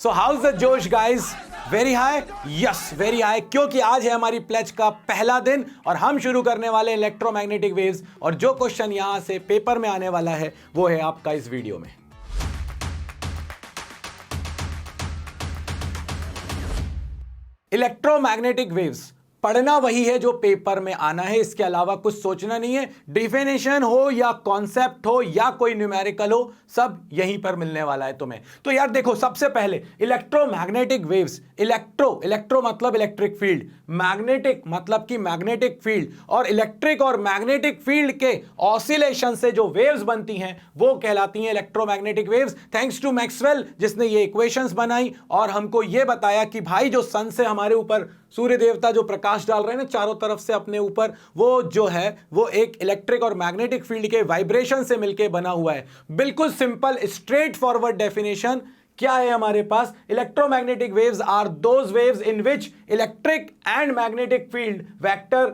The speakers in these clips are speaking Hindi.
सो हाउ इज द जोश guys? Very high? Yes, very high, क्योंकि आज है हमारी प्लेज का पहला दिन और हम शुरू करने वाले इलेक्ट्रोमैग्नेटिक वेव्स। और जो क्वेश्चन यहां से पेपर में आने वाला है वो है आपका इस वीडियो में। इलेक्ट्रोमैग्नेटिक वेव्स पढ़ना वही है जो पेपर में आना है, इसके अलावा कुछ सोचना नहीं है। डिफिनेशन हो या कॉन्सेप्ट हो या कोई न्यूमेरिकल हो, सब यहीं पर मिलने वाला है तुम्हें। तो यार देखो, सबसे पहले इलेक्ट्रोमैग्नेटिक वेव्स, इलेक्ट्रो मतलब इलेक्ट्रिक फील्ड, मैग्नेटिक मतलब कि मैग्नेटिक फील्ड, और इलेक्ट्रिक और मैग्नेटिक फील्ड के ऑसिलेशन से जो वेव्स बनती हैं वो कहलाती हैं electromagnetic waves. Thanks to Maxwell जिसने ये इक्वेशंस बनाई और हमको ये बताया कि भाई जो सन से हमारे ऊपर सूर्य देवता जो प्रकाश डाल रहे हैं ना चारों तरफ से अपने ऊपर, वो जो है वो एक इलेक्ट्रिक और मैग्नेटिक फील्ड के वाइब्रेशन से मिलकर बना हुआ है। बिल्कुल सिंपल स्ट्रेट फॉरवर्ड डेफिनेशन क्या है हमारे पास? Electromagnetic waves are those waves in which electric and magnetic field vector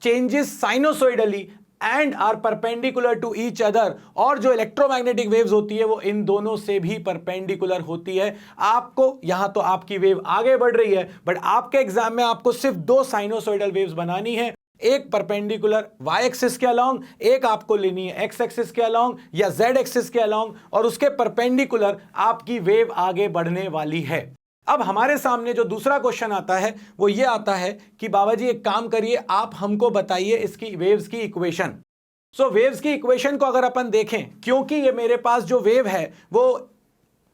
changes sinusoidally and are perpendicular to each other. और जो इलेक्ट्रोमैग्नेटिक वेव्स होती है वो इन दोनों से भी परपेंडिकुलर होती है। आपको यहां तो आपकी वेव आगे बढ़ रही है, बट आपके एग्जाम में आपको सिर्फ दो साइनोसॉइडल वेव्स बनानी है, एक परपेंडिकुलर y एक्सिस के अलोंग, एक आपको लेनी है x एक्सिस के अलोंग या z एक्सिस के अलोंग, और उसके परपेंडिकुलर आपकी वेव आगे बढ़ने वाली है। अब हमारे सामने जो दूसरा क्वेश्चन आता है वो ये आता है कि बाबा जी एक काम करिए, आप हमको बताइए इसकी वेव्स की इक्वेशन। सो वेव्स की इक्वेशन को अगर अपन देखें, क्योंकि ये मेरे पास जो वेव है वो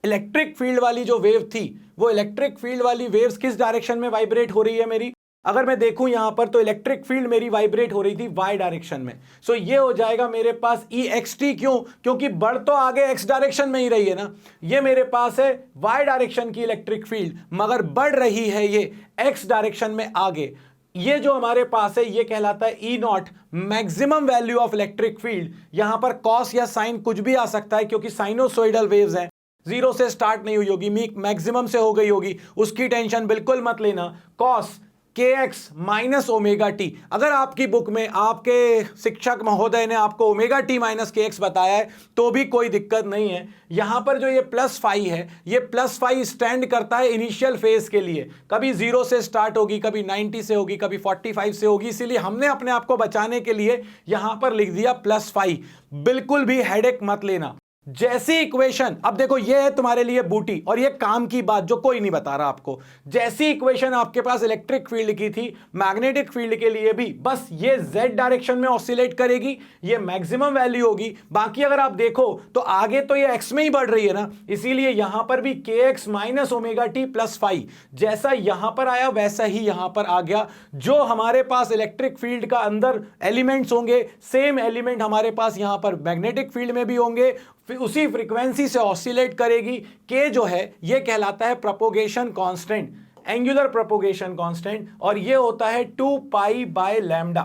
इलेक्ट्रिक फील्ड वाली जो वेव थी, वो इलेक्ट्रिक फील्ड वाली वेव्स किस डायरेक्शन में वाइब्रेट हो रही है मेरी? अगर मैं देखूं यहां पर तो इलेक्ट्रिक फील्ड मेरी वाइब्रेट हो रही थी y डायरेक्शन में। सो ये हो जाएगा मेरे पास ext। क्यों? क्योंकि बढ़ तो आगे x डायरेक्शन में ही रही है ना। ये मेरे पास है y डायरेक्शन की इलेक्ट्रिक फील्ड, मगर बढ़ रही है ये x डायरेक्शन में आगे। ये जो हमारे पास है ये कहलाता है E naught, maximum value of electric field. यहां पर कॉस या साइन कुछ भी आ सकता है क्योंकि साइनोसॉइडल वेव्स हैं, जीरो से स्टार्ट नहीं हुई होगी, मैक्सिमम से हो गई होगी, उसकी टेंशन बिल्कुल मत लेना। Cos kx minus omega T, अगर आपकी बुक में आपके शिक्षक महोदय ने आपको ओमेगा टी माइनस kx बताया है तो भी कोई दिक्कत नहीं है। यहां पर जो ये प्लस फाई है, ये प्लस फाई स्टैंड करता है इनिशियल फेज के लिए, कभी 0 से स्टार्ट होगी, कभी 90 से होगी, कभी 45 से होगी, इसीलिए हमने अपने आप को बचाने के लिए यहां पर लिख दिया प्लस फाई। बिल्कुल भी हेडेक मत लेना। जैसी इक्वेशन, अब देखो ये है तुम्हारे लिए बूटी और ये काम की बात जो कोई नहीं बता रहा आपको। जैसी इक्वेशन आपके पास इलेक्ट्रिक फील्ड की थी, मैग्नेटिक फील्ड के लिए भी बस ये z डायरेक्शन में ऑसिलेट करेगी, ये मैक्सिमम वैल्यू होगी। बाकी अगर आप देखो तो आगे तो ये x में ही बढ़ रही है ना, इसीलिए यहां पर भी kx minus omega T plus phi, जैसा यहां पर आया वैसा ही यहां पर आ गया। जो हमारे पास इलेक्ट्रिक फील्ड का अंदर एलिमेंट्स होंगे, सेम एलिमेंट हमारे पास यहां पर मैग्नेटिक फील्ड में भी होंगे, फिर उसी फ्रीक्वेंसी से ऑसिलेट करेगी। के जो है ये कहलाता है propagation constant, angular propagation constant, और ये होता है 2 पाई बाय लैम्डा।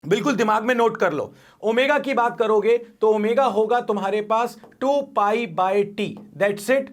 बिल्कुल दिमाग में नोट कर लो। ओमेगा की बात करोगे तो ओमेगा होगा तुम्हारे पास 2 pi by T, that's it.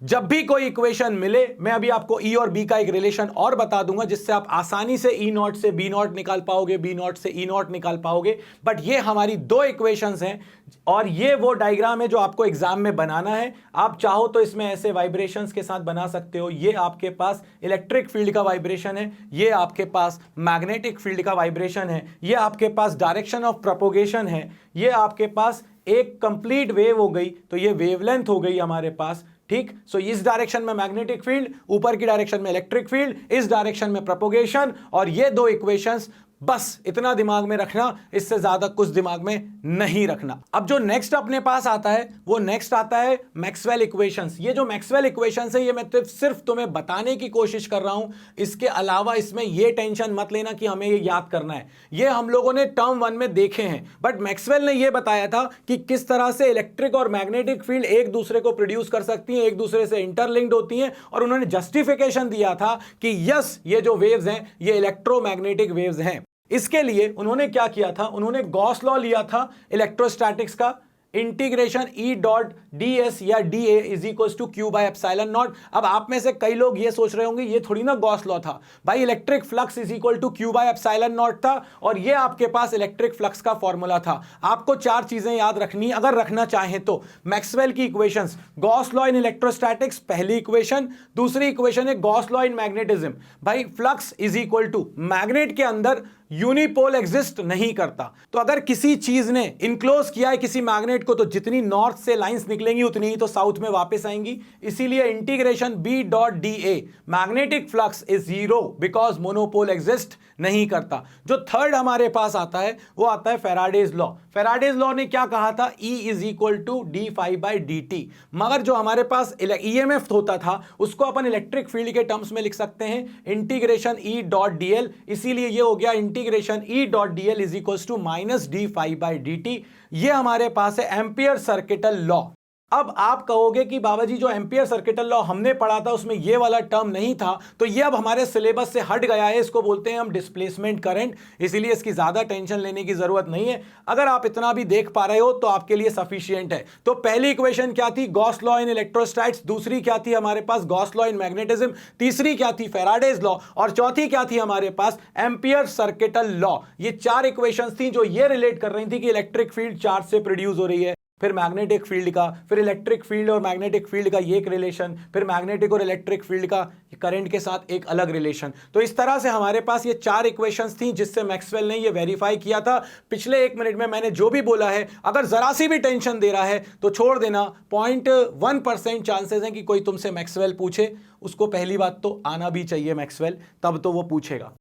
जब भी कोई इक्वेशन मिले, मैं अभी आपको ई और बी का एक रिलेशन और बता दूंगा जिससे आप आसानी से ई नॉट से बी नॉट निकाल पाओगे, बी नॉट से ई नॉट निकाल पाओगे। बट ये हमारी दो इक्वेशंस हैं और ये वो डायग्राम है जो आपको एग्जाम में बनाना है। आप चाहो तो इसमें ऐसे वाइब्रेशंस के साथ बना सकते हो। ये आपके पास इलेक्ट्रिक फील्ड का वाइब्रेशन है, ये आपके पास मैग्नेटिक फील्ड का वाइब्रेशन है, ये आपके पास डायरेक्शन ऑफ प्रोपोगेशन है, ये आपके पास एक कंप्लीट वेव हो गई, तो ये वेवलेंथ हो गई हमारे पास। ठीक, सो इस डायरेक्शन में मैग्नेटिक फील्ड, ऊपर की डायरेक्शन में इलेक्ट्रिक फील्ड, इस डायरेक्शन में प्रोपोगेशन, और ये दो इक्वेशंस, बस इतना दिमाग में रखना, इससे ज्यादा कुछ दिमाग में नहीं रखना। अब जो नेक्स्ट अपने पास आता है वो नेक्स्ट आता है मैक्सवेल इक्वेशंस। ये जो मैक्सवेल इक्वेशंस है ये मैं सिर्फ तुम्हें बताने की कोशिश कर रहा हूं, इसके अलावा इसमें ये टेंशन मत लेना कि हमें ये याद करना है। ये हम लोगों ने टर्म 1 में देखे हैं, बट मैक्सवेल ने ये बताया था कि किस तरह से इलेक्ट्रिक और मैग्नेटिक फील्ड एक दूसरे को प्रोड्यूस कर सकती हैं, एक दूसरे से इंटरलिंक्ड होती हैं, और उन्होंने जस्टिफिकेशन दिया था कि यस ये जो वेव्स हैं ये इलेक्ट्रोमैग्नेटिक वेव्स हैं। इसके लिए उन्होंने क्या किया था? उन्होंने गॉस लॉ लिया था इलेक्ट्रोस्टैटिक्स का, integration E dot d s या d A is equal to Q by epsilon naught. अब आप में से कई लोग ये सोच रहे होंगे ये थोड़ी ना गॉस लॉ था भाई, electric flux is equal to Q by epsilon naught था और ये आपके पास इलेक्ट्रिक फ्लक्स का फॉर्मूला था। आपको चार चीजें याद रखनी अगर रखना चाहें तो, मैक्सवेल की equations, Gauss law in electrostatics पहली इक्वेशन, दूसरी इक्वेशन है गॉस लॉ इन मैग्नेटिज्म। भाई flux is equal to, magnet के अंदर यूनिपोल एग्जिस्ट नहीं करता, तो अगर किसी चीज ने इनक्लोज किया है किसी मैग्नेट को तो जितनी नॉर्थ से लाइंस निकलेंगी उतनी ही तो साउथ में वापस आएंगी। इसीलिए integration B dot D A, magnetic flux is zero because monopole exist नहीं करता। जो थर्ड हमारे पास आता है वो आता है फैराडेज लॉ। फैराडेज लॉ ने क्या कहा था, E is equal to D phi by D T, मगर जो हमारे पास ईएमएफ होता था उसको अपन इलेक्ट्रिक फील्ड के टर्म्स में लिख सकते हैं integration E dot D L. इसीलिए ये हो गया integration E dot D L is equal to minus D phi by D T. ये हमारे पास है एम्पियर सर्किटल लॉ। अब आप कहोगे कि बाबा जी जो एम्पियर सर्किटल लॉ हमने पढ़ा था उसमें ये वाला टर्म नहीं था, तो ये अब हमारे सिलेबस से हट गया है, इसको बोलते हैं हम डिस्प्लेसमेंट करंट, इसीलिए इसकी ज्यादा टेंशन लेने की जरूरत नहीं है। अगर आप इतना भी देख पा रहे हो तो आपके लिए सफिशिएंट है। तो पहली इक्वेशन क्या थी, गॉस लॉ इन इलेक्ट्रोस्टैट्स, दूसरी क्या थी हमारे पास गॉस लॉ इन मैग्नेटिज्म, तीसरी क्या थी फैराडेज लॉ और चौथी क्या थी हमारे पास एम्पियर सर्किटल लॉ। ये चार इक्वेशंस थी जो ये रिलेट कर रही थी कि इलेक्ट्रिक फील्ड चार्ज से प्रोड्यूस हो रही है, फिर मैग्नेटिक फील्ड का, फिर इलेक्ट्रिक फील्ड और मैग्नेटिक फील्ड का ये एक रिलेशन, फिर मैग्नेटिक और इलेक्ट्रिक फील्ड का करंट के साथ एक अलग रिलेशन। तो इस तरह से हमारे पास ये चार इक्वेशंस थी जिससे मैक्सवेल ने ये वेरीफाई किया था। पिछले 1 मिनट में मैंने जो भी बोला है अगर जरा सी भी टेंशन दे रहा है तो छोड़ देना, 0.1% चांसेस हैं कि कोई तुमसे मैक्सवेल पूछे। उसको पहली बात तो आना भी चाहिए मैक्सवेल, तब तो वो पूछेगा।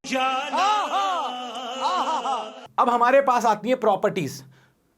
अब हमारे पास आती है प्रॉपर्टीज।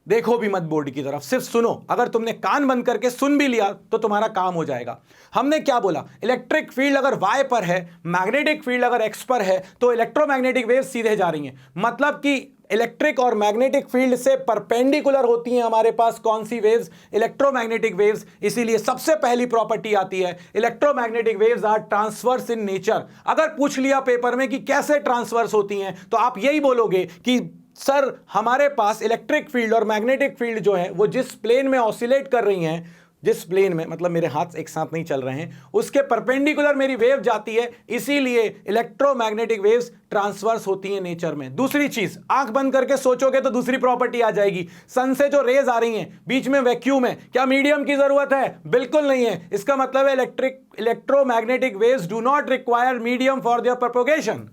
देखो भी मत बोर्ड की तरफ, सिर्फ सुनो। अगर तुमने कान बंद करके सुन भी लिया तो तुम्हारा काम हो जाएगा। हमने क्या बोला, इलेक्ट्रिक फील्ड अगर y पर है, मैग्नेटिक फील्ड अगर x पर है, तो इलेक्ट्रोमैग्नेटिक वेव्स सीधे जा रही हैं। मतलब कि इलेक्ट्रिक और मैग्नेटिक फील्ड से परपेंडिकुलर होती हैं हमारे पास कौन सी वेव्स, इलेक्ट्रोमैग्नेटिक वेव्स। इसीलिए सबसे पहली प्रॉपर्टी आती है electromagnetic waves are transverse in nature. अगर पूछ लिया पेपर में कि कैसे ट्रांसवर्स होती हैं तो आप यही बोलोगे कि सर हमारे पास इलेक्ट्रिक फील्ड और मैग्नेटिक फील्ड जो है वो जिस प्लेन में ऑसिलेट कर रही हैं, जिस प्लेन में मतलब मेरे हाथ एक साथ नहीं चल रहे हैं, उसके परपेंडिकुलर मेरी वेव जाती है, इसीलिए इलेक्ट्रोमैग्नेटिक वेव्स ट्रांसवर्स होती हैं नेचर में। दूसरी चीज, आंख बंद करके सोचोगे तो दूसरी प्रॉपर्टी आ जाएगी। सन से जो रेज आ रही हैं बीच में वैक्यूम है, क्या मीडियम की जरूरत है? बिल्कुल नहीं है। इसका मतलब है electromagnetic waves do not require medium for their propagation.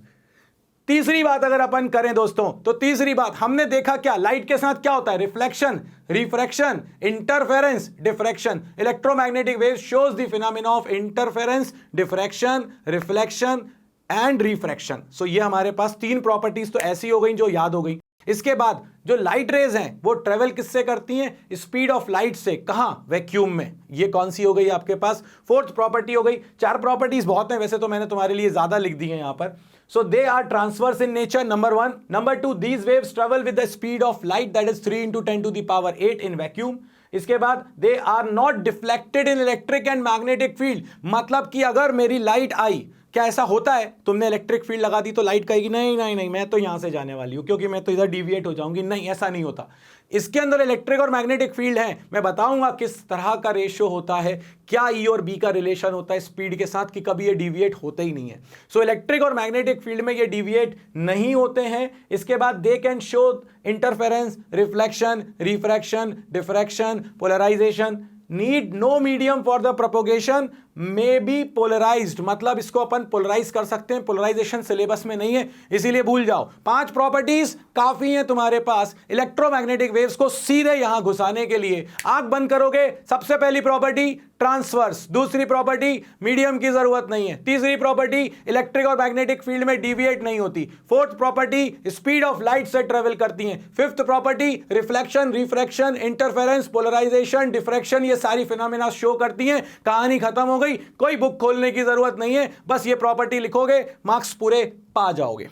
तीसरी बात अगर अपन करें दोस्तों, तो तीसरी बात हमने देखा क्या, लाइट के साथ क्या होता है, reflection, refraction, interference, diffraction. Electromagnetic wave shows the phenomena of interference, diffraction, reflection and refraction. So ये हमारे पास तीन प्रॉपर्टीज तो ऐसी हो गई जो याद हो गई। इसके बाद जो लाइट रेज हैं वो ट्रेवल किससे करती हैं, स्पीड ऑफ लाइट से। कहां, वैक्यूम में। ये कौन सी हो गई आपके पास, फोर्थ प्रॉपर्टी हो गई। चार प्रॉपर्टीज बहुत हैं वैसे तो, मैंने तुम्हारे लिए ज्यादा लिख दी है यहां पर। So they are transverse in nature, number 1. Number 2, these waves travel with the speed of light, that is 3 into 10 to the power 8 in vacuum. इसके बाद they are not deflected in electric and magnetic field. मतलब कि अगर मेरी लाइट आई, क्या ऐसा होता है तुमने इलेक्ट्रिक फील्ड लगा दी तो लाइट कहेगी नहीं नहीं नहीं मैं तो यहां से जाने वाली हूं क्योंकि मैं तो इधर डिविएट हो जाऊंगी? नहीं, ऐसा नहीं होता। इसके अंदर इलेक्ट्रिक और मैग्नेटिक फील्ड है। मैं बताऊंगा किस तरह का रेशियो होता है, क्या ई और बी का रिलेशन होता है स्पीड के साथ, कि कभी ये डिविएट होते ही नहीं है। सो इलेक्ट्रिक और मैग्नेटिक फील्ड में ये डिविएट नहीं होते हैं। इसके बाद they can show interference, reflection, refraction, diffraction, polarisation. Need no medium for the propagation, may be polarised, मतलब इसको अपन पोलराइज कर सकते हैं। पोलराइजेशन सिलेबस में नहीं है इसीलिए भूल जाओ। 5 प्रॉपर्टीज काफी हैं तुम्हारे पास इलेक्ट्रोमैग्नेटिक वेव्स को सीधे यहां घुसाने के लिए। आंख बंद करोगे, सबसे पहली प्रॉपर्टी ट्रांसवर्स, दूसरी प्रॉपर्टी मीडियम की जरूरत नहीं है, तीसरी प्रॉपर्टी इलेक्ट्रिक और मैग्नेटिक फील्ड में डिविएट नहीं होती, fourth property speed of light से ट्रेवल करती हैं, fifth property reflection, refraction, interference, polarisation, diffraction, ये सारी फिनोमेना शो करती हैं। कहानी खत्म हो गई, कोई बुक खोलने की जरूरत नहीं है, बस ये प्रॉपर्टी लिखोगे, मार्क्स पूरे पा जाओगे।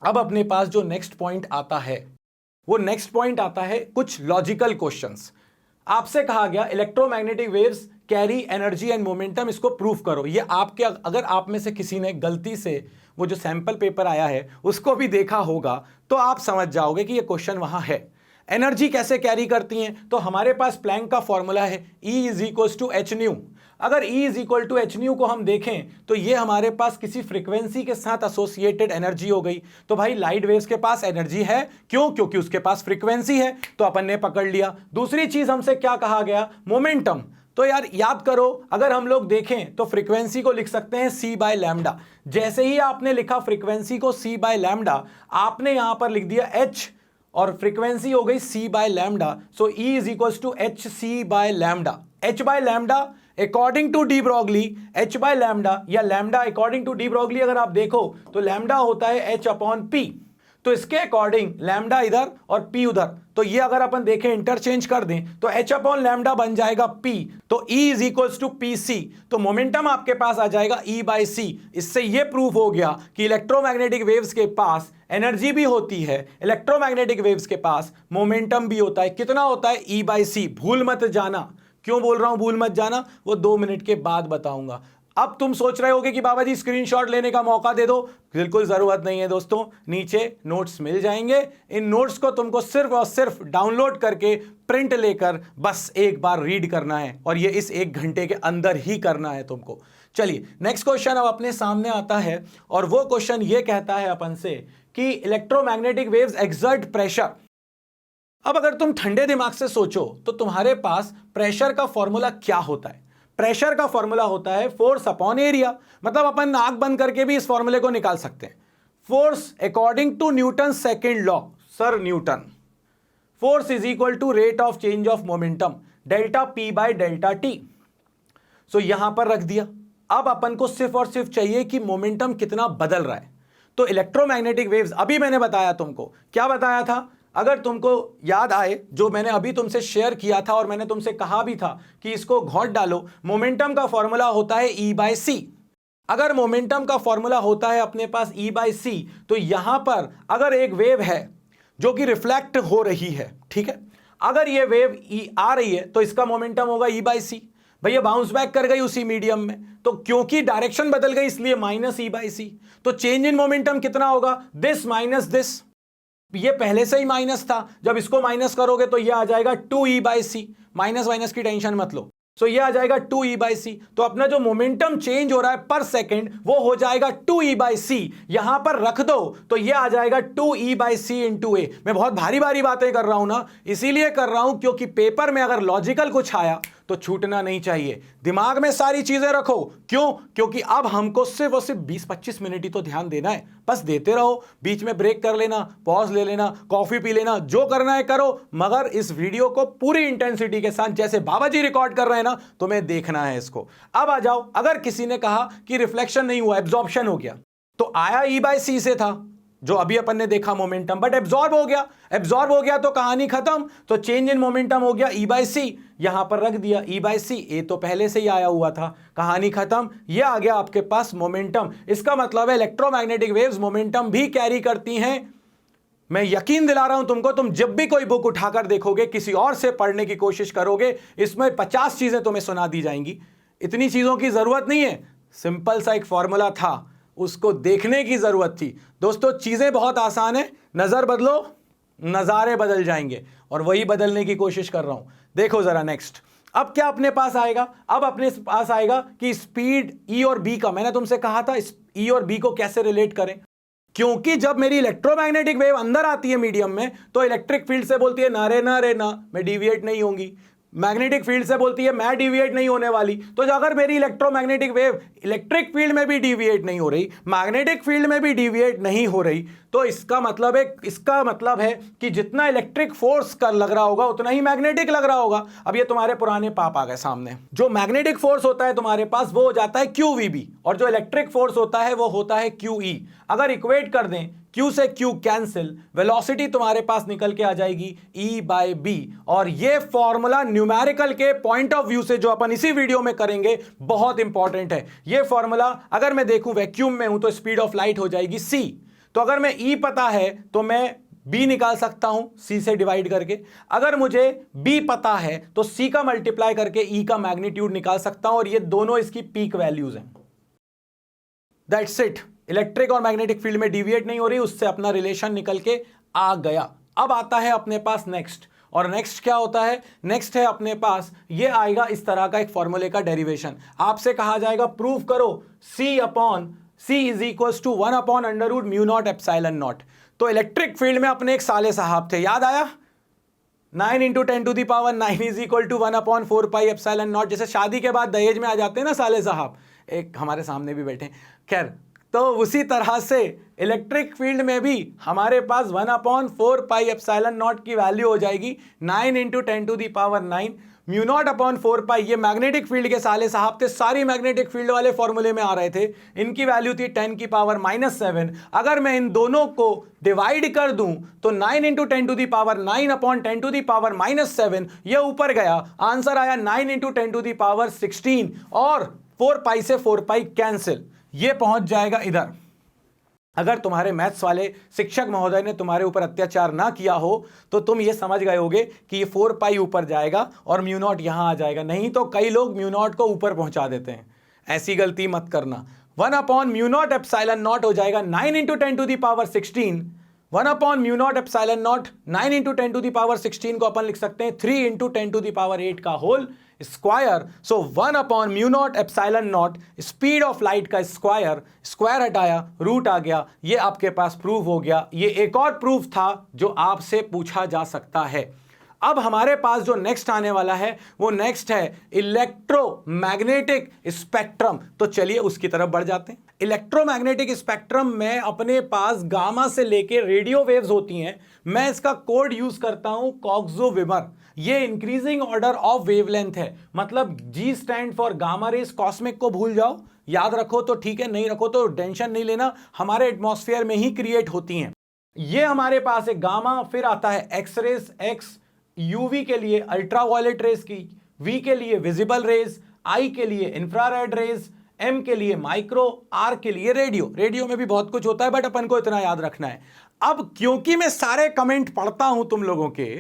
अब अपने पास जो नेक्स्ट पॉइंट आता है वो नेक्स्ट पॉइंट आता है कुछ लॉजिकल क्वेश्चंस। आपसे कहा गया electromagnetic waves carry energy and momentum, इसको प्रूफ करो। ये आपके, अगर आप में से किसी ने गलती से वो जो सैंपल पेपर आया है उसको भी देखा होगा तो आप समझ जाओगे कि ये क्वेश्चन वहां है। एनर्जी कैसे कैरी करती हैं? तो हमारे पास प्लैंक का फॉर्मूला है E is equal to H nu. अगर E is equal to H nu को हम देखें तो ये हमारे पास किसी फ्रीक्वेंसी के साथ एसोसिएटेड एनर्जी हो गई। तो भाई लाइट वेव्स के पास एनर्जी है, क्यों? क्योंकि उसके पास फ्रीक्वेंसी है, तो अपन ने पकड़ लिया। दूसरी चीज हमसे क्या कहा गया? मोमेंटम। तो यार याद करो, अगर हम लोग देखें तो फ्रीक्वेंसी को लिख सकते हैं c बाय लैम्डा। जैसे ही आपने लिखा फ्रीक्वेंसी को c बाय लैम्डा, आपने यहां पर लिख दिया h और फ्रीक्वेंसी हो गई c by lambda. So E is equal to h c by lambda. h by lambda according to de Broglie, h by lambda या lambda according to de Broglie अगर आप देखो तो लैम्डा होता है h अपॉन p। तो इसके अकॉर्डिंग लैम्डा इधर और p उधर, तो ये अगर अपन देखें इंटरचेंज कर दें तो h अपॉन लैम्डा बन जाएगा p। तो E is equal to P C. तो मोमेंटम आपके पास आ जाएगा E बाई सी। इससे ये प्रूफ हो गया कि इलेक्ट्रोमैग्नेटिक वेव्स के पास एनर्जी भी होती है, इलेक्ट्रोमैग्नेटिक वेव्स के पास मोमेंटम भी होता है। कितना होता है? E बाई सी। भूल मत जाना। क्यों बोल रहा हूं भूल मत जाना? वो 2 मिनट के बाद बताऊंगा। अब तुम सोच रहे होगे कि बाबा जी स्क्रीनशॉट लेने का मौका दे दो। बिल्कुल जरूरत नहीं है दोस्तों, नीचे नोट्स मिल जाएंगे। इन नोट्स को तुमको सिर्फ और सिर्फ डाउनलोड करके प्रिंट लेकर बस एक बार रीड करना है, और ये इस 1 घंटे के अंदर ही करना है तुमको। चलिए नेक्स्ट क्वेश्चन अब अपने सामने आता है, और वो क्वेश्चन ये कहता है अपन से कि इलेक्ट्रोमैग्नेटिक वेव्स एक्सर्ट प्रेशर। अब अगर तुम ठंडे दिमाग से सोचो तो तुम्हारे पास प्रेशर का फॉर्मूला क्या होता है? प्रेशर का फॉर्मूला होता है फोर्स अपॉन एरिया। मतलब अपन आंख बंद करके भी इस फॉर्मूले को निकाल सकते हैं। Force according to Newton second law, sir Newton, force is equal to rate of change of momentum delta p by delta t. So यहां पर रख दिया। अब अपन को सिर्फ और सिर्फ चाहिए कि मोमेंटम कितना बदल रहा है। तो इलेक्ट्रोमैग्नेटिक वेव्स, अभी मैंने बताया तुमको, क्या बताया था? अगर तुमको याद आए जो मैंने अभी तुमसे शेयर किया था, और मैंने तुमसे कहा भी था कि इसको घोंट डालो, मोमेंटम का फॉर्मूला होता है E बाय सी। अगर मोमेंटम का फॉर्मूला होता है अपने पास E बाय सी, तो यहां पर अगर एक वेव है जो कि रिफ्लेक्ट हो रही है, ठीक है, अगर ये वेव आ रही है तो इसका मोमेंटम होगा E बाय सी। भैया बाउंस बैक कर गई उसी मीडियम में, तो क्योंकि डायरेक्शन बदल गई इसलिए माइनस E बाय सी। तो चेंज इन मोमेंटम कितना होगा? This minus this. ये पहले से ही माइनस था, जब इसको माइनस करोगे तो ये आ जाएगा 2E by C. Minus minus की टेंशन मत लो। सो ये आ जाएगा 2E बाई सी। तो अपना जो मोमेंटम चेंज हो रहा है पर सेकंड वो हो जाएगा 2E बाई सी। यहां पर रख दो तो ये आ जाएगा 2E बाई सी इंटू ए। मैं बहुत भारी भारी बातें कर रहा हूं ना, इसीलिए कर रहा हूं क्योंकि पेपर में अगर लॉजिकल कुछ आया तो छूटना नहीं चाहिए। दिमाग में सारी चीजें रखो। क्यों? क्योंकि अब हमको सिर्फ और सिर्फ 20-25 मिनट ही तो ध्यान देना है। बस देते रहो, बीच में ब्रेक कर लेना, पॉज ले लेना, कॉफी पी लेना, जो करना है करो, मगर इस वीडियो को पूरी इंटेंसिटी के साथ जैसे बाबा जी रिकॉर्ड कर रहे हैं ना, तुम्हें देखना है इसको। अब आ जाओ, अगर किसी ने कहा कि रिफ्लेक्शन नहीं हुआ, एब्जॉर्प्शन हो गया, तो आया E बाय सी से था जो अभी अपन ने देखा मोमेंटम, बट एब्जॉर्ब हो गया। एब्जॉर्ब हो गया तो कहानी खत्म। तो चेंज इन मोमेंटम हो गया E बाय सी। यहां पर रख दिया E बाय सी। ए तो पहले से ही आया हुआ था, कहानी खत्म। ये आ गया आपके पास मोमेंटम। इसका मतलब है इलेक्ट्रोमैग्नेटिक वेव्स मोमेंटम भी कैरी करती हैं। मैं यकीन दिला रहा हूं तुमको, तुम जब भी कोई बुक उठाकर देखोगे, किसी और से पढ़ने की कोशिश करोगे, इसमें 50 चीजें तुम्हें सुना दी जाएंगी। इतनी चीजों की जरूरत नहीं है। सिंपल सा एक फॉर्मूला था, उसको देखने की जरूरत थी। दोस्तों चीजें बहुत आसान है, नजर बदलो नजारे बदल जाएंगे, और वही बदलने की कोशिश कर रहा हूं। देखो जरा नेक्स्ट, अब क्या अपने पास आएगा? अब अपने पास आएगा कि स्पीड E और B का, मैंने तुमसे कहा था E और B को कैसे रिलेट करें, क्योंकि जब मेरी इलेक्ट्रोमैग्नेटिक वेव अंदर आती है मीडियम में तो इलेक्ट्रिक फील्ड से बोलती है ना रे ना रे ना, मैं डिविएट नहीं होंगी। मैग्नेटिक फील्ड से बोलती है मैं डिविएट नहीं होने वाली। तो अगर मेरी इलेक्ट्रोमैग्नेटिक वेव इलेक्ट्रिक फील्ड में भी डिविएट नहीं हो रही, मैग्नेटिक फील्ड में भी डिविएट नहीं हो रही, तो इसका मतलब है कि जितना इलेक्ट्रिक फोर्स का लग रहा होगा उतना ही मैग्नेटिक लग रहा होगा। अब ये तुम्हारे पुराने पाप आ गए सामने। जो मैग्नेटिक फोर्स होता है तुम्हारे पास वो हो जाता है QVB, और जो इलेक्ट्रिक फोर्स होता है वो होता है QE। अगर इक्वेट कर दें, Q से Q कैंसिल, वेलोसिटी तुम्हारे पास निकल के आ जाएगी E बाय B। और ये फॉर्मूला न्यूमेरिकल के पॉइंट ऑफ व्यू से जो अपन इसी वीडियो में करेंगे बहुत इंपॉर्टेंट है। ये फॉर्मूला अगर मैं देखूं वैक्यूम में हूं तो स्पीड ऑफ लाइट हो जाएगी C। तो अगर मैं E पता है तो मैं B निकाल सकता हूं C से डिवाइड करके। अगर मुझे B पता है तो C का मल्टीप्लाई करके E का मैग्नीट्यूड निकाल सकता हूं, और ये दोनों इसकी पीक वैल्यूज हैं। That's it. इलेक्ट्रिक और मैग्नेटिक फील्ड में डिविएट नहीं हो रही, उससे अपना रिलेशन निकल के आ गया। अब आता है अपने पास नेक्स्ट, और नेक्स्ट क्या होता है? नेक्स्ट है अपने पास, ये आएगा इस तरह का एक फॉर्मूले का डेरिवेशन। आपसे कहा जाएगा प्रूव करो C is equals to 1 upon under root mu naught epsilon naught. तो इलेक्ट्रिक फील्ड में अपने एक साले साहब थे, याद आया? 9 into 10 to the power 9 is equal to 1 upon 4 pi epsilon naught. जैसे शादी के बाद दहेज में आ जाते हैं ना साले साहब, एक हमारे सामने भी बैठे, खैर, तो उसी तरह से इलेक्ट्रिक फील्ड में भी हमारे पास 1 अपॉन 4 पाई एप्सिलॉन नॉट की वैल्यू हो जाएगी 9 into 10 to the power 9 mu naught upon 4 pi. ये मैग्नेटिक फील्ड के साले साहब थे, सारी मैग्नेटिक फील्ड वाले फॉर्मूले में आ रहे थे। इनकी वैल्यू थी 10 की पावर -7। अगर मैं इन दोनों को डिवाइड कर दूं तो 9 into 10 to the power 9 upon 10 to the power -7, ये ऊपर गया, आंसर आया 9 इंटू 10 टू दी पावर 16, और 4 पाई से 4 पाई कैंसिल, ये पहुंच जाएगा इधर। अगर तुम्हारे मैथ्स वाले शिक्षक महोदय ने तुम्हारे ऊपर अत्याचार ना किया हो तो तुम ये समझ गए होगे कि ये 4 पाई ऊपर जाएगा और म्यू नॉट यहां आ जाएगा। नहीं तो कई लोग म्यू नॉट को ऊपर पहुंचा देते हैं, ऐसी गलती मत करना। 1 upon mu naught epsilon naught हो जाएगा 9 into 10 to the power 16। 1 upon mu naught epsilon naught 9 into 10 to the power 16 को अपन लिख सकते हैं 3 इंटू 10 टू दी पावर 8 का whole square. So 1 upon mu naught epsilon naught, speed of light का स्क्वायर, स्क्वायर हटाया रूट आ गया, ये आपके पास प्रूव हो गया। ये एक और प्रूफ था जो आपसे पूछा जा सकता है। अब हमारे पास जो नेक्स्ट आने वाला है वो नेक्स्ट है इलेक्ट्रोमैग्नेटिक स्पेक्ट्रम। तो चलिए उसकी तरफ बढ़ जाते हैं। इलेक्ट्रोमैग्नेटिक स्पेक्ट्रम में अपने पास गामा से लेके रेडियो वेव्स होती हैं। मैं इसका कोड यूज करता हूं कॉक्सो-विमर। ये इंक्रीजिंग ऑर्डर ऑफ वेवलेंथ है, मतलब G stand for gamma rays. Cosmic को भूल जाओ, याद रखो तो ठीक है, नहीं रखो तो टेंशन नहीं लेना, हमारे एटमॉस्फेयर में ही क्रिएट होती हैं। ये हमारे पास है गामा, फिर आता है एक्स रेस, एक्स यूवी के लिए अल्ट्रावायलेट रेस की, वी के लिए विजिबल रेस, आई के लिए इंफ्रारेड रेस, एम के लिए माइक्रो, आर के लिए रेडियो। रेडियो में भी बहुत कुछ होता है बट अपन को इतना याद रखना है। अब क्योंकि मैं सारे कमेंट पढ़ता हूं तुम लोगों के,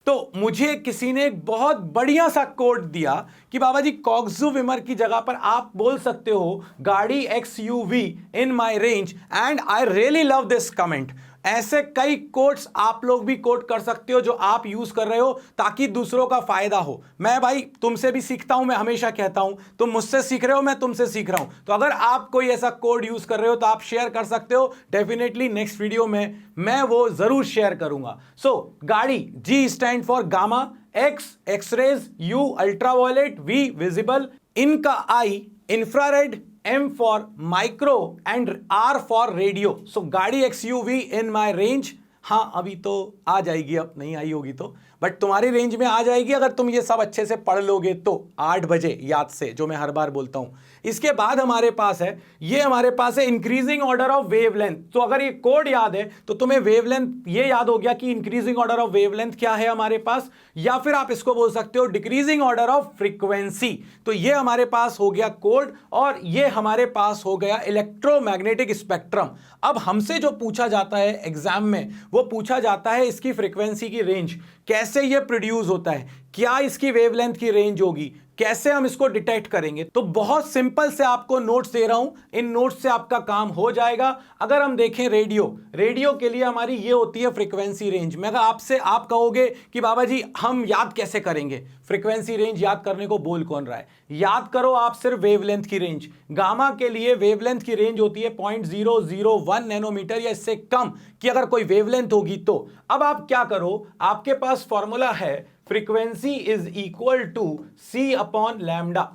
तो मुझे किसी ने एक बहुत बढ़िया सा कोड दिया कि बाबा जी कॉक्सो-विमर की जगह पर आप बोल सकते हो गाड़ी XUV in my range, and I really love this comment. ऐसे कई कोट्स आप लोग भी कोट कर सकते हो जो आप यूज कर रहे हो ताकि दूसरों का फायदा हो। मैं भाई तुमसे भी सीखता हूं, मैं हमेशा कहता हूं तुम मुझसे सीख रहे हो, मैं तुमसे सीख रहा हूं। तो अगर आप कोई ऐसा कोड यूज कर रहे हो तो आप शेयर कर सकते हो, डेफिनेटली नेक्स्ट वीडियो में मैं वो जरूर शेयर करूंगा। सो गाड़ी G stand for gamma, X x rays, U ultraviolet, V visible, इनका I infrared, M for micro and R for radio. So गाड़ी XUV इन माई रेंज। हाँ अभी तो आ जाएगी, अब नहीं आई होगी तो, बट तुम्हारी रेंज में आ जाएगी अगर तुम ये सब अच्छे से पढ़ लोगे तो 8 बजे याद से, जो मैं हर बार बोलता हूं। इसके बाद हमारे पास है, ये हमारे पास है इंक्रीजिंग ऑर्डर ऑफ वेवलेंथ। तो अगर ये कोड याद है तो तुम्हें वेवलेंथ ये याद हो गया कि इंक्रीजिंग ऑर्डर ऑफ वेवलेंथ क्या है हमारे पास, या फिर आप इसको बोल सकते हो डिक्रीजिंग ऑर्डर ऑफ फ्रीक्वेंसी। तो ये हमारे पास हो गया कोड, और ये हमारे पास हो गया इलेक्ट्रोमैग्नेटिक स्पेक्ट्रम। अब हमसे जो पूछा जाता है एग्जाम में, वो पूछा जाता है इसकी फ्रीक्वेंसी की रेंज, कैसे ये प्रोड्यूस होता है, क्या इसकी वेवलेंथ की रेंज होगी, कैसे हम इसको डिटेक्ट करेंगे। तो बहुत सिंपल से आपको नोट्स दे रहा हूं, इन नोट्स से आपका काम हो जाएगा। अगर हम देखें रेडियो के लिए हमारी ये होती है फ्रीक्वेंसी रेंज। मैं आपसे, आप कहोगे कि बाबा जी हम याद कैसे करेंगे फ्रीक्वेंसी रेंज, याद करने को बोल कौन रहा है, याद करो आप सिर्फ वेवलेंथ की रेंज। गामा के लिए वेवलेंथ की रेंज होती है 0.001 नैनोमीटर या इससे कम की अगर कोई वेवलेंथ होगी तो। अब आप क्या करो, आपके पास फॉर्मूला है frequency is equal to C upon lambda.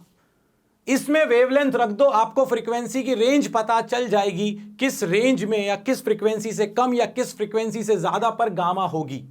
इसमें वेवलेंथ रख दो, आपको फ्रीक्वेंसी की रेंज पता चल जाएगी, किस रेंज में या किस फ्रीक्वेंसी से कम या किस फ्रीक्वेंसी से ज्यादा पर गामा होगी।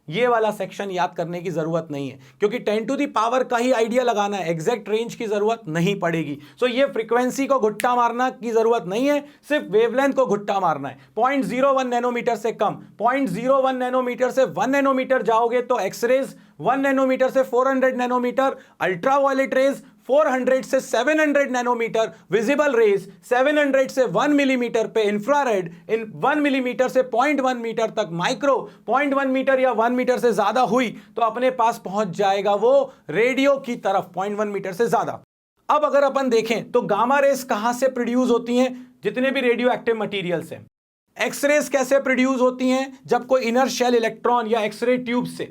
ये वाला सेक्शन याद करने की जरूरत नहीं है क्योंकि 10 टू दी पावर का ही आइडिया लगाना है, एग्जैक्ट रेंज की जरूरत नहीं पड़ेगी। सो ये फ्रीक्वेंसी को घुट्टा मारना की जरूरत नहीं है, सिर्फ वेवलेंथ को घुट्टा मारना है। 0.01 नैनोमीटर से कम, 0.01 नैनोमीटर से 1 नैनोमीटर जाओगे तो एक्सरेज, 1 नैनोमीटर से 400 नैनोमीटर अल्ट्रावायलेट रेज, 400 से 700 नैनोमीटर विजिबल रेज, 700 से 1 मिलीमीटर पे इंफ्रारेड, इन 1 मिलीमीटर से 0.1 मीटर तक माइक्रो, 0.1 मीटर या 1 मीटर से ज्यादा हुई तो अपने पास पहुंच जाएगा वो रेडियो की तरफ, 0.1 मीटर से ज्यादा। अब अगर अपन देखें तो गामा रेस कहां से प्रोड्यूस होती हैं, जितने भी रेडियो एक्टिव मटीरियल्स हैं एक्सरेज कैसे प्रोड्यूस होती हैं? जब कोई इनर शेल इलेक्ट्रॉन या एक्सरे ट्यूब से,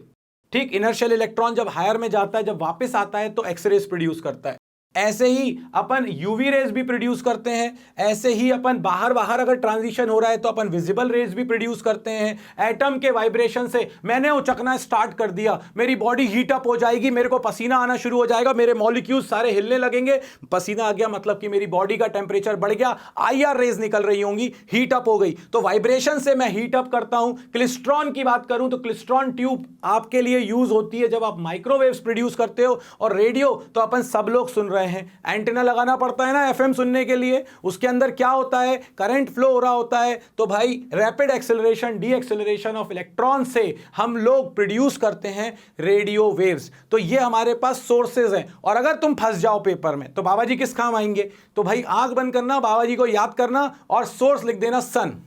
ठीक, इनर शेल इलेक्ट्रॉन जब हायर में जाता है, जब वापस आता है तो एक्सरेज प्रोड्यूस करता है। ऐसे ही अपन यूवी रेज भी प्रोड्यूस करते हैं। ऐसे ही अपन बाहर बाहर अगर ट्रांजिशन हो रहा है तो अपन विजिबल रेज भी प्रोड्यूस करते हैं। एटम के वाइब्रेशन से मैंने उचकना स्टार्ट कर दिया, मेरी बॉडी हीट अप हो जाएगी, मेरे को पसीना आना शुरू हो जाएगा, मेरे मॉलिक्यूल्स सारे हिलने लगेंगे। पसीना आ गया मतलब कि मेरी बॉडी का टेम्परेचर बढ़ गया, आईआर रेज निकल रही होंगी, हीट अप हो गई। तो वाइब्रेशन से मैं हीट अप करता हूं। क्लिस्ट्रॉन की बात करूं तो क्लिस्ट्रॉन ट्यूब आपके लिए यूज होती है जब आप माइक्रोवेव्स प्रोड्यूस करते हो। और रेडियो तो अपन सब लोग सुन रहे हैं, एंटीना लगाना पड़ता है ना एफएम सुनने के लिए। उसके अंदर क्या होता है, करंट फ्लो हो रहा होता है। तो भाई rapid acceleration, D acceleration of electron से हम लोग प्रोड्यूस करते हैं रेडियो वेव्स। तो ये हमारे पास सोर्सेज हैं। और अगर तुम फंस जाओ पेपर में तो बाबा जी किस काम आएंगे? तो भाई आंख बंद करना, बाबा जी को याद करना और सोर्स लिख देना सन।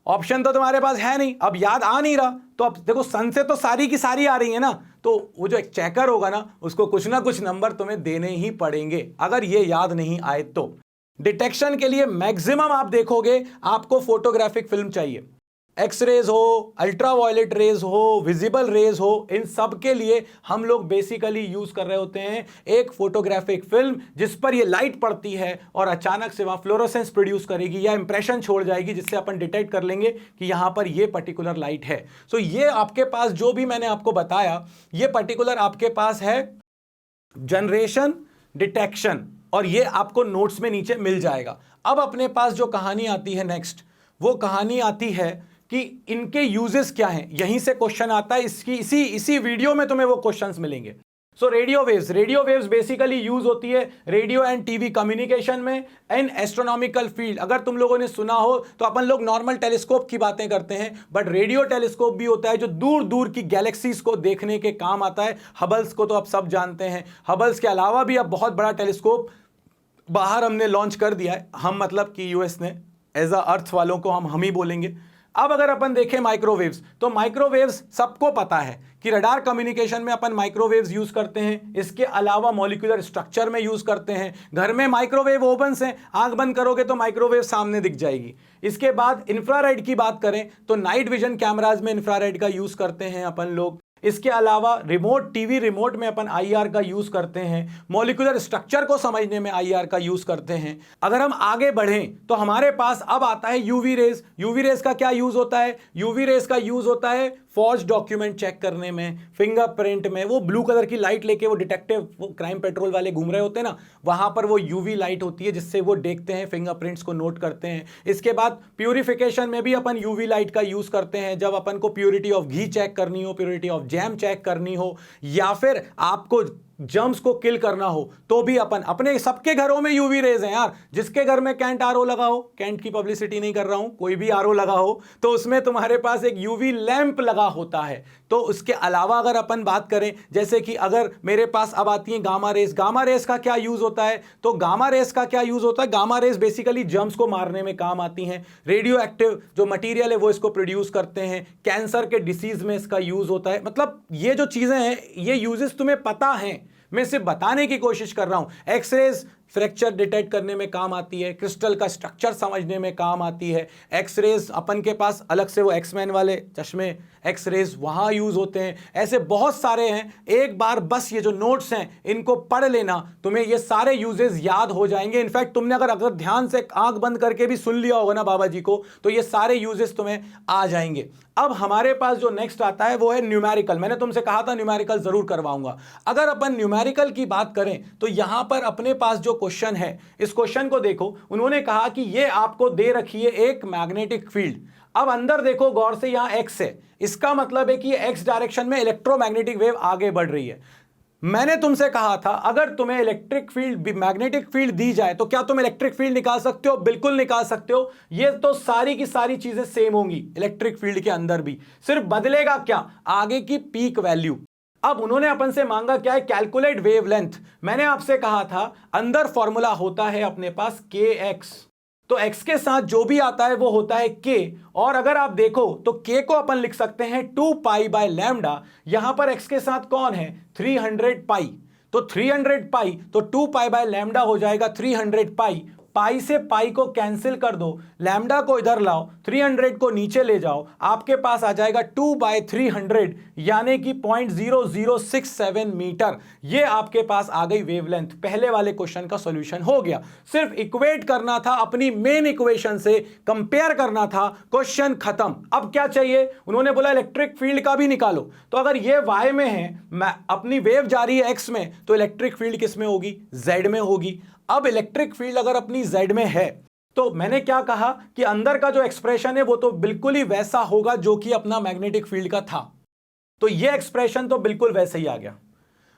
ऑप्शन तो तुम्हारे पास है नहीं, अब याद आ नहीं रहा तो अब देखो सन से तो सारी की सारी आ रही है ना, तो वो जो एक चेकर होगा ना उसको कुछ ना कुछ नंबर तुम्हें देने ही पड़ेंगे अगर ये याद नहीं आए तो। डिटेक्शन के लिए मैक्सिमम आप देखोगे आपको फोटोग्राफिक फिल्म चाहिए। एक्सरेज हो, अल्ट्रावायलेट रेज हो, विजिबल रेज हो, इन सब के लिए हम लोग बेसिकली यूज कर रहे होते हैं एक फोटोग्राफिक फिल्म जिस पर ये लाइट पड़ती है और अचानक से वहां फ्लोरोसेंस प्रोड्यूस करेगी या इंप्रेशन छोड़ जाएगी, जिससे अपन डिटेक्ट कर लेंगे कि यहां पर ये पर्टिकुलर लाइट है। सो ये आपके पास जो भी मैंने आपको बताया ये पर्टिकुलर आपके पास है जनरेशन, डिटेक्शन, और ये आपको नोट्स में नीचे मिल जाएगा। अब अपने पास जो कहानी आती है नेक्स्ट, वो कहानी आती है कि इनके यूजेस क्या हैं। यहीं से क्वेश्चन आता है, इसकी इसी वीडियो में तुम्हें वो क्वेश्चंस मिलेंगे। सो रेडियो वेव्स बेसिकली यूज होती है रेडियो एंड टीवी कम्युनिकेशन में, इन एस्ट्रोनॉमिकल फील्ड। अगर तुम लोगों ने सुना हो तो अपन लोग नॉर्मल टेलीस्कोप की बातें करते हैं, बट रेडियो टेलीस्कोप भी होता है जो दूर दूर की गैलेक्सीज को देखने के काम आता है। हबल्स को तो आप सब जानते हैं। हबल्स के अलावा भी अब बहुत बड़ा टेलीस्कोप बाहर हमने लॉन्च कर दिया है, हम मतलब कि यूएस ने, एज अ अर्थ वालों को हम ही बोलेंगे। अब अगर अपन देखें माइक्रोवेव्स, तो माइक्रोवेव्स सबको पता है कि रडार कम्युनिकेशन में अपन माइक्रोवेव्स यूज करते हैं। इसके अलावा मॉलिक्यूलर स्ट्रक्चर में यूज करते हैं। घर में माइक्रोवेव ओवन्स हैं, आंख बंद करोगे तो माइक्रोवेव सामने दिख जाएगी। इसके बाद इंफ्रारेड की बात करें तो नाइट विजन कैमराज में इंफ्रारेड का यूज करते हैं अपन लोग। इसके अलावा रिमोट टीवी रिमोट में अपन आईआर का यूज करते हैं। मॉलिक्यूलर स्ट्रक्चर को समझने में आईआर का यूज करते हैं। अगर हम आगे बढ़ें तो हमारे पास अब आता है यूवी रेज। यूवी रेज का क्या यूज होता है? यूवी रेज का यूज होता है फॉर्ज डॉक्यूमेंट चेक करने में, फिंगरप्रिंट में। वो ब्लू कलर की लाइट लेके वो डिटेक्टिव, वो क्राइम पेट्रोल वाले घूम रहे होते हैं ना, वहां पर वो यूवी लाइट होती है जिससे वो देखते हैं, फिंगरप्रिंट्स को नोट करते हैं। इसके बाद प्यूरिफिकेशन में भी अपन यूवी लाइट का यूज करते हैं। जब अपन को प्योरिटी ऑफ घी चेक करनी हो, प्योरिटी ऑफ जैम चेक करनी हो, या फिर आपको जर्म्स को किल करना हो, तो भी अपन, अपने सबके घरों में यूवी रेज हैं यार। जिसके घर में कैंट आरओ लगा हो, कैंट की पब्लिसिटी नहीं कर रहा हूं, कोई भी आरओ लगा हो तो उसमें तुम्हारे पास एक यूवी लैंप लगा होता है। तो उसके अलावा अगर अपन बात करें, जैसे कि अगर मेरे पास अब आती है गामा रेस। गामा रेस का क्या यूज होता है? तो गामा रेस का क्या यूज होता है? गामा रेस बेसिकली जर्म्स को मारने में काम आती हैं। रेडियो एक्टिव जो मटीरियल है वो इसको प्रोड्यूस करते हैं। कैंसर के डिसीज में इसका यूज होता है। मतलब ये जो चीजें हैं ये यूजेस तुम्हें पता हैं, मैं सिर्फ बताने की कोशिश कर रहा हूं। एक्सरेज फ्रैक्चर डिटेक्ट करने में काम आती है, क्रिस्टल का स्ट्रक्चर समझने में काम आती है। एक्सरेज अपन के पास अलग से वो एक्समैन वाले चश्मे एक्सरेज वहां यूज होते हैं। ऐसे बहुत सारे हैं। एक बार बस ये जो नोट्स हैं इनको पढ़ लेना, तुम्हें ये सारे यूजेस याद हो जाएंगे। इनफैक्ट तुमने अगर ध्यान से आंख बंद करके भी सुन लिया होगा ना बाबा जी को, तो ये सारे यूजेस तुम्हें आ जाएंगे। अब हमारे पास जो नेक्स्ट आता है वो है न्यूमेरिकल। मैंने तुमसे कहा था न्यूमेरिकल जरूर करवाऊंगा। अगर अपन न्यूमेरिकल की बात करें तो यहां पर अपने पास जो क्वेश्चन है, इस क्वेश्चन को देखो। उन्होंने कहा कि ये आपको दे रखी है एक मैग्नेटिक फील्ड। अब अंदर देखो गौर से, यहां एक्स है, इसका मतलब है कि एक्स डायरेक्शन में इलेक्ट्रोमैग्नेटिक वेव आगे बढ़ रही है। मैंने तुमसे कहा था अगर तुम्हें इलेक्ट्रिक फील्ड, मैग्नेटिक फील्ड दी जाए तो क्या तुम इलेक्ट्रिक फील्ड निकाल सकते हो? बिल्कुल निकाल सकते हो। ये तो सारी की सारी चीजें सेम होंगी इलेक्ट्रिक फील्ड के अंदर भी, सिर्फ बदलेगा क्या? आगे की पीक वैल्यू। अब उन्होंने अपन से मांगा क्या है? Calculate wavelength. मैंने आपसे कहा था अंदर फॉर्मूला होता है अपने पास के एक्स, तो x के साथ जो भी आता है वो होता है k। और अगर आप देखो तो k को अपन लिख सकते हैं 2 पाई बाय लैम्डा। यहां पर x के साथ कौन है? 300 पाई। तो 300 पाई, तो 2 पाई बाय लैम्डा हो जाएगा 300 पाई। पाई से पाई को कैंसिल कर दो, लैम्डा को इधर लाओ, 300 को नीचे ले जाओ, आपके पास आ जाएगा 2/300 यानी कि 0.0067 मीटर। ये आपके पास आ गई वेवलेंथ। पहले वाले क्वेश्चन का सॉल्यूशन हो गया। सिर्फ इक्वेट करना था, अपनी मेन इक्वेशन से कंपेयर करना था, क्वेश्चन खत्म। अब क्या चाहिए? उन्होंने बोला इलेक्ट्रिक फील्ड का भी निकालो। तो अगर ये y में है, मैं अपनी वेव जा रही है x में, तो इलेक्ट्रिक फील्ड किस में होगी? z में होगी। अब इलेक्ट्रिक फील्ड अगर अपनी z में है तो मैंने क्या कहा कि अंदर का जो एक्सप्रेशन है वो तो बिल्कुल ही वैसा होगा जो कि अपना मैग्नेटिक फील्ड का था। तो ये एक्सप्रेशन तो बिल्कुल वैसे ही आ गया।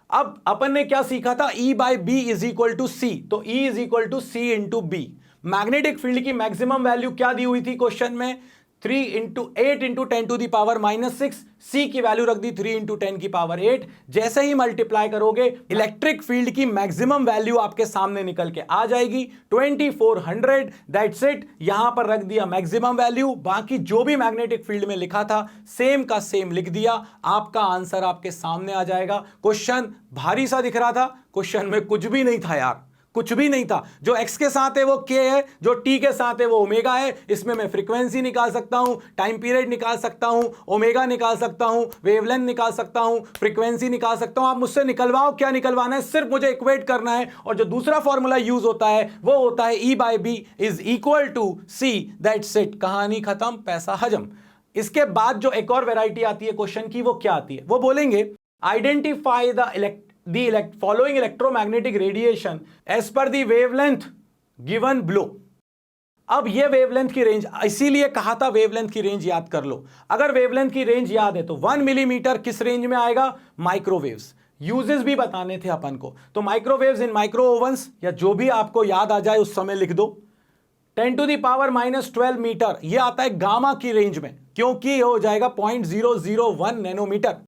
अब अपन ने क्या सीखा था? E/B is equal to C. तो E is equal to C into B. Magnetic field की मैक्सिमम वैल्यू क्या दी हुई थी क्वेश्चन में? 3 × 8 × 10⁻⁻6। सी की वैल्यू रख दी 3 × 10⁸। जैसे ही मल्टीप्लाई करोगे इलेक्ट्रिक फील्ड की मैक्सिमम वैल्यू आपके सामने निकल के आ जाएगी 2400। That's it. यहां पर रख दिया मैक्सिमम वैल्यू, बाकी जो भी मैग्नेटिक फील्ड में लिखा था सेम का सेम लिख दिया। आपका आंसर आपके सामने आ जाएगा। क्वेश्चन भारी सा दिख रहा था, क्वेश्चन में कुछ भी नहीं था यार, कुछ भी नहीं था। जो x के साथ है वो k है, जो t के साथ है वो ओमेगा है। इसमें मैं फ्रीक्वेंसी निकाल सकता हूं, टाइम पीरियड निकाल सकता हूं, ओमेगा निकाल सकता हूं, वेवलेंथ निकाल सकता हूं, फ्रीक्वेंसी निकाल सकता हूं। आप मुझसे निकलवाओ, क्या निकलवाना है, सिर्फ मुझे इक्वेट करना है। और जो दूसरा फॉर्मूला यूज होता है वो होता है E/B is equal to C. That's it. कहानी खत्म, पैसा हजम। इसके बाद जो एक और वेराइटी आती है क्वेश्चन की, वो क्या आती है? वो बोलेंगे identify the following electromagnetic radiation as per the wavelength given below। अब ये वेवलेंथ की रेंज, इसीलिए कहा था वेवलेंथ की रेंज याद कर लो। अगर वेवलेंथ की रेंज याद है तो 1 मिलीमीटर किस रेंज में आएगा? माइक्रोवेव्स। यूजेस भी बताने थे अपन को, तो माइक्रोवेव्स इन माइक्रो ओवंस, या जो भी आपको याद आ जाए उस समय लिख दो। 10⁻⁻12 मीटर ये आता है गामा की रेंज में, क्योंकि ये हो जाएगा 0.001 नैनोमीटर।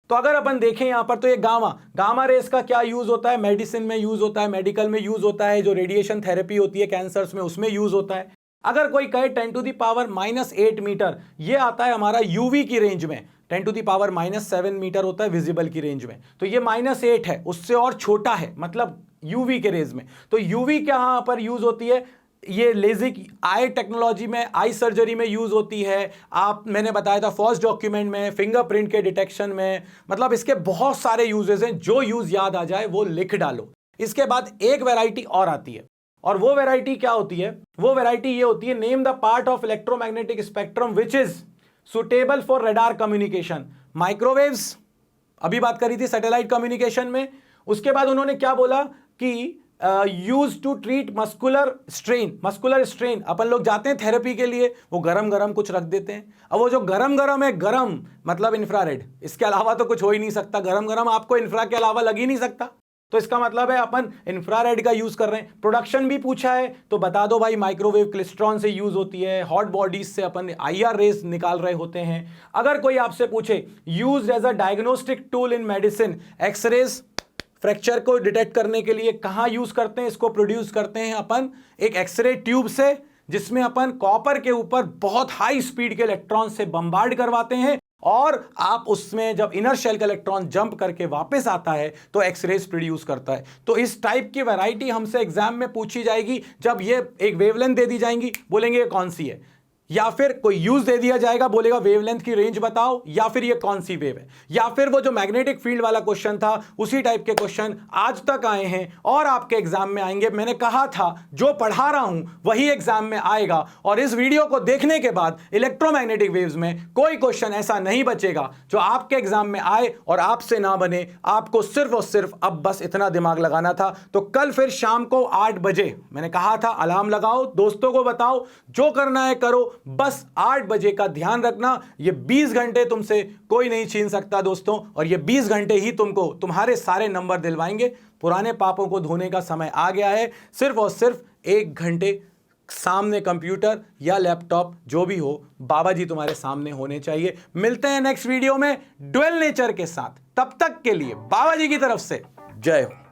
तो अगर अपन देखें यहां पर, तो ये गामा रेस का क्या यूज होता है? मेडिसिन में यूज होता है, मेडिकल में यूज होता है, जो रेडिएशन थेरेपी होती है कैंसर्स में उसमें यूज होता है। अगर कोई कहे 10⁻⁻8 मीटर, ये आता है हमारा यूवी की रेंज में। 10⁻⁷ मीटर होता है विजिबल की रेंज में, तो ये -8 है, उससे और छोटा है, मतलब यूवी के रेंज में। तो यूवी क्या पर यूज होती है? ये लेजिक आई टेक्नोलॉजी में, आई सर्जरी में यूज होती है। मैंने बताया था फर्स्ट डॉक्यूमेंट में, फिंगरप्रिंट के डिटेक्शन में, मतलब इसके बहुत सारे यूजेस हैं। जो यूज याद आ जाए वो लिख डालो। इसके बाद एक वैरायटी और आती है, और वो वैरायटी क्या होती है? वो वैरायटी ये होती है, name the part of electromagnetic spectrum which is suitable for radar communication. Microwaves अभी बात करी थी सैटेलाइट कम्युनिकेशन में। उसके बाद उन्होंने क्या बोला कि use to treat muscular strain. अपन लोग जाते हैं थेरेपी के लिए, वो गरम कुछ रख देते हैं। अब वो जो गरम है, गरम मतलब इंफ्रारेड, इसके अलावा तो कुछ हो ही नहीं सकता। गरम आपको इंफ्रा के अलावा लग ही नहीं सकता, तो इसका मतलब है अपन इंफ्रारेड का यूज कर रहे हैं। प्रोडक्शन भी पूछा है तो बता दो भाई, माइक्रोवेव क्लिस्ट्रॉन से यूज होती है। हॉट बॉडीज से अपन IR रेज निकाल रहे होते हैं। अगर कोई आपसे पूछे use as a diagnostic tool in medicine, X-rays fracture को डिटेक्ट करने के लिए कहां यूज करते हैं? इसको प्रोड्यूस करते हैं अपन एक एक्सरे ट्यूब से, जिसमें अपन कॉपर के ऊपर बहुत हाई स्पीड के इलेक्ट्रॉन से बम्बार्ड करवाते हैं, और आप उसमें जब इनर शेल का इलेक्ट्रॉन जंप करके वापस आता है तो एक्सरेज प्रोड्यूस करता है। तो इस टाइप की वैरायटी हमसे एग्जाम में पूछी जाएगी। जब ये एक वेवलेंथ दे दी जाएंगी, बोलेंगे ये कौन सी है, या फिर कोई यूज दे दिया जाएगा, बोलेगा वेवलेंथ की रेंज बताओ, या फिर ये कौन सी वेव है, या फिर वो जो मैग्नेटिक फील्ड वाला क्वेश्चन था उसी टाइप के क्वेश्चन आज तक आए हैं और आपके एग्जाम में आएंगे। मैंने कहा था जो पढ़ा रहा हूं वही एग्जाम में आएगा, और इस वीडियो को देखने के बाद इलेक्ट्रोमैग्नेटिक वेव्स में कोई क्वेश्चन ऐसा नहीं बचेगा जो आपके एग्जाम में आए और आपसे ना बने। आपको सिर्फ और सिर्फ अब बस इतना दिमाग लगाना था। तो कल फिर शाम को 8 बजे मैंने कहा था अलार्म लगाओ, दोस्तों को बताओ, जो करना है करो, बस 8 बजे का ध्यान रखना। ये 20 घंटे तुमसे कोई नहीं छीन सकता दोस्तों, और ये 20 घंटे ही तुमको तुम्हारे सारे नंबर दिलवाएंगे। पुराने पापों को धोने का समय आ गया है। सिर्फ और सिर्फ 1 घंटे सामने कंप्यूटर या लैपटॉप जो भी हो, बाबा जी तुम्हारे सामने होने चाहिए। मिलते हैं नेक्स्ट वीडियो में ड्वेल नेचर के साथ। तब तक के लिए बाबा जी की तरफ से जय हो।